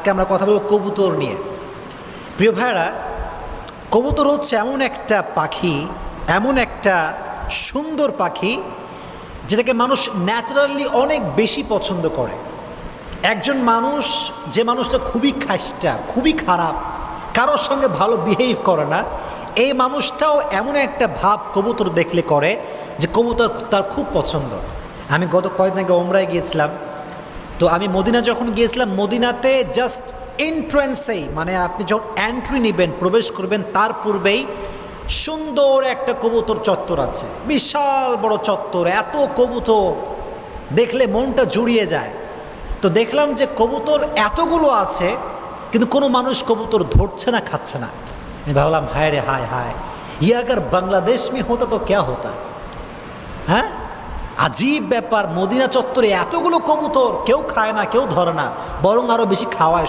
আজকে আমরা কথা বলব কবুতর নিয়ে। প্রিয় ভাইরা, কবুতর হচ্ছে এমন একটা পাখি, এমন একটা সুন্দর পাখি যেটাকে মানুষ ন্যাচারালি অনেক বেশি পছন্দ করে। একজন মানুষ, যে মানুষটা খুবই খাস্টা, খুবই খারাপ, কারোর সঙ্গে ভালো বিহেভ করে না, এই মানুষটাও এমন একটা ভাব কবুতর দেখলে করে যে কবুতর তার খুব পছন্দ। আমি গত কয়েকদিন আগে ওমরায় গিয়েছিলাম, তো আমি মদিনা যখন গিয়েছিলাম, মদিনাতে জাস্ট এন্ট্রান্সেই, মানে আপনি যখন এন্ট্রি নেবেন, প্রবেশ করবেন, তার পূর্বেই সুন্দর একটা কবুতর চত্বর আছে, বিশাল বড় চত্বর, এত কবুতর দেখলে মনটা জুড়িয়ে যায়। তো দেখলাম যে কবুতর এতগুলো আছে, কিন্তু কোনো মানুষ কবুতর ধরছে না, খাচ্ছে না। আমি ভাবলাম হায় রে হায় হায়, ये अगर बांग्लादेश में होता तो क्या होता। হ্যাঁ, আজীব ব্যাপার, মদিনা চত্বরে এতগুলো কবুতর, কেউ খায় না, কেউ ধরে না, বরং আরও বেশি খাওয়ায়।